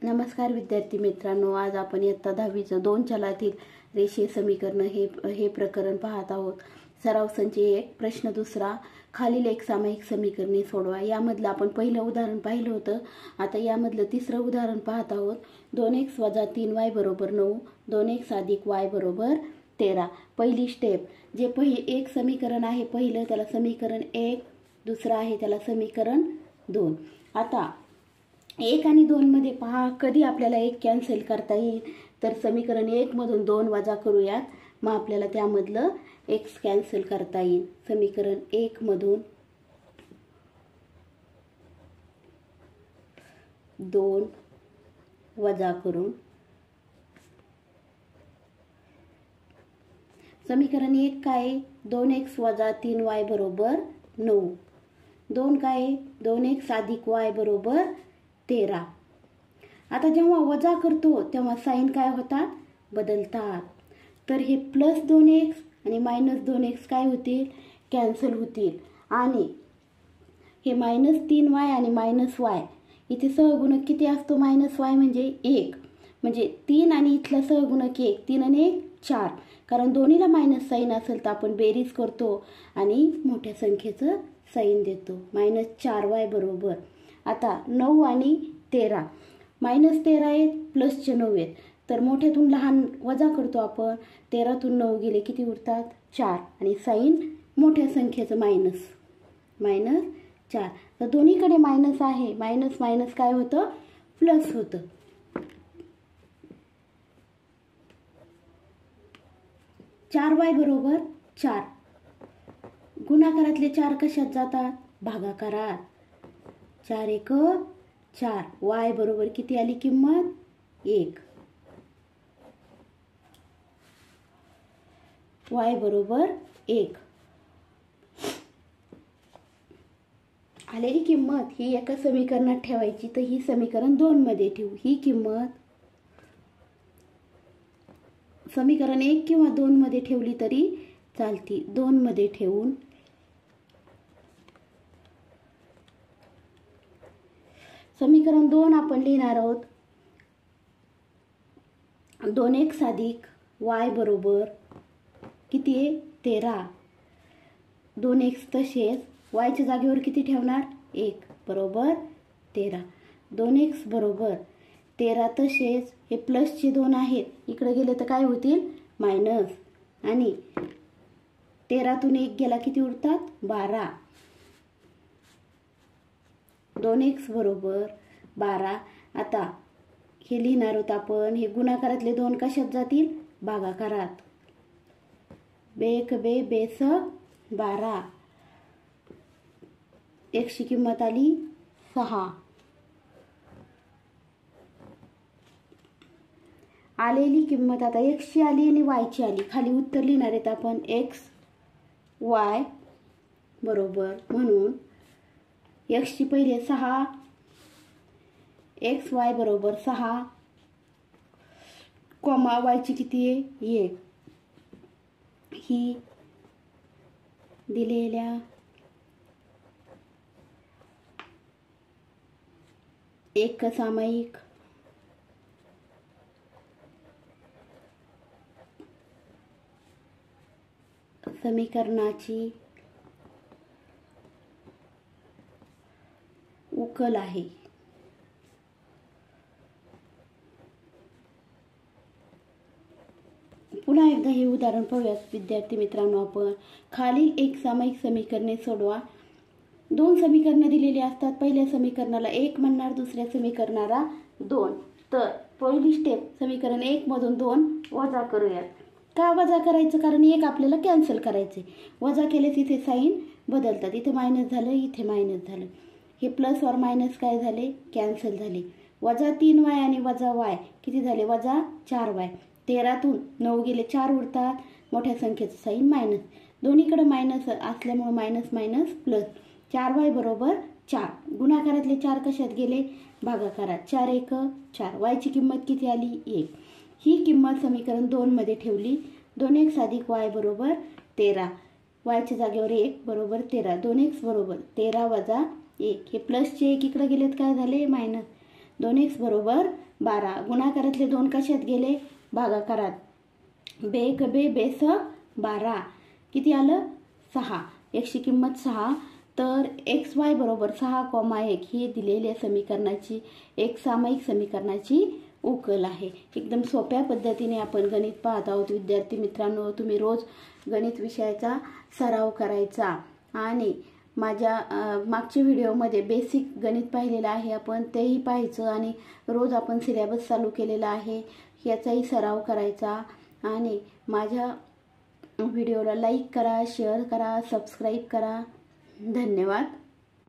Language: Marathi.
नमस्कार विद्यार्थी मित्रांनो, आज आपण इयत्ता 10वीचं 2 चलातील रेषीय समीकरण हे प्रकरण पाहत आहोत. सराव संच 1 प्रश्न दुसरा. खालील एक सामायिक समीकरणे सोडवा. यामधलं आपण पहिलं उदाहरण पाहिलं होतं. आता यामधलं तिसरं उदाहरण पाहत आहोत. 2x - 3y = 9, 2x + y = 13. पहिली स्टेप, जे एक समीकरण आहे पहिलं त्याला समीकरण 1, दुसरं आहे त्याला समीकरण 2. आता 1 आणि 2 मध्ये पहा कधी आपल्याला 1 कॅन्सल करता येईल. तर समीकरण 1 मधून 2 वजा करूयात, मग आपल्याला त्यामधलं x कॅन्सल करता येईल. समीकरण 1 मधून 2 वजा करून समीकरण 1 काय, 2x - 3y = 9. 2 काय, 2x + y = 13. आता जेव्हा वजा करतो तेव्हा साइन काय होतात, बदलतात. तर हे +2x आणि -2x काय होतील, कॅन्सल होतील. आणि हे -3y आणि -y इथे सहगुणक किती असतो, -y म्हणजे 1, म्हणजे 3 आणि इथला सहगुणक 1, 3 आणि 1 4. कारण दोन्हीला मायनस साइन असेल तर आपण बेरीज करतो आणि मोठ्या संख्येचं साइन देतो. -4y बरोबर. आता 9 आणि 13, -13 आहेत प्लसचे 9 आहेत, तर मोठ्यातून लहान वजा करतो आपण. 13तून 9 गेले किती उरतात, 4. आणि साइन मोठ्या संख्येचं -4. तर दोन्हीकडे मायनस आहे, मायनस मायनस काय होतं, प्लस होतं. y = 4. गुणाकारातले 4 कशात जातात, भागाकारात. 4 × 1 = 4. y बरोबर किती आली किंमत, 1. y बरोबर 1 आलेली किंमत ही एका समीकरणात ठेवायची, तर ही समीकरण 2 मध्ये ठेवू. ही किंमत समीकरण 1 किंवा 2 मध्ये ठेवली तरी चालती. 2 मध्ये ठेवून समीकरण 2 आपण लिहिणार आहोत. 2x + y बरोबर किती आहे, 13. 2x तसेच y च्या जागेवर किती ठेवणार, 1 बरोबर 13. 2x बरोबर 13 तसेच हे प्लसचे 2 आहेत, इकडे गेले तर काय होतील, मायनस. आणि 13तून 1 गेला किती उरतात, 12. 2x बरोबर 12. आता हे लिहिणार आहोत आपण, हे गुणाकारातले 2 कशात जातील, भागाकारात. 2 × 2 = 12. x ची किंमत आली 6. आलेली किंमत आता x ची आली आणि y ची आली. खाली उत्तर लिहिणार आहेत आपण, x y बरोबर, म्हणून x ची पहिले 6, xy बरोबर 6, कॉमा y ची किती आहे, 1. ही दिलेल्या एक सामायिक समीकरणाची उकल आहे. पुन्हा एकदा हे उदाहरण पाहूयात विद्यार्थी मित्रांनो. आपण खालील एक सामायिक समीकरणे सोडवा. 2 समीकरणं दिलेली असतात. पहिल्या समीकरणाला 1 म्हणणार, दुसऱ्या समीकरणाला 2. तर पहिली स्टेप, समीकरण 1 मधून 2 वजा करूयात. का वजा करायचं, कारण 1 आपल्याला कॅन्सल करायचे. वजा केलेच इथे साइन बदलतात, इथे मायनस झालं, इथे मायनस झालं. हे प्लस वर मायनस काय झाले, कॅन्सल झाले. -3y आणि -y किती झाले, -4y. 13तून 9 गेले, 4 उरतात, मोठ्या संख्येचं साइन मायनस. दोन्हीकडे मायनस असल्यामुळे मायनस मायनस प्लस. 4y बरोबर 4. गुणाकारातले 4 कशात गेले, भागाकारात. 4 × 1 = 4. y ची किंमत किती आली, 1. ही किंमत समीकरण 2 मध्ये ठेवली. 2x + y बरोबर 13. y च्या जागेवर 1 बरोबर 13. 2x बरोबर 13 - 1. हे प्लसचे 1 इकडे गेलेत, काय झाले, मायनस. 2x बरोबर 12. गुणाकारातले 2 कशात गेले? भागाकारात. बेक बे बेसक 12 किती आलं? 6. एक्सची किंमत 6. तर XY बरोबर 6,1 ही दिलेल्या समीकरणाची एक सामायिक समीकरणाची उकल आहे. एकदम सोप्या पद्धतीने आपण गणित पाहत आहोत विद्यार्थी मित्रांनो. तुम्ही रोज गणित विषयाचा सराव करायचा आणि माझ्या मागच्या व्हिडिओमध्ये बेसिक गणित पाहिलेलं आहे आपण, तेही पाहायचं आणि रोज आपण सिलेबस चालू केलेला आहे याचाही सराव करायचा. आणि माझ्या व्हिडिओला लाईक करा, शेअर करा, सबस्क्राईब करा. धन्यवाद.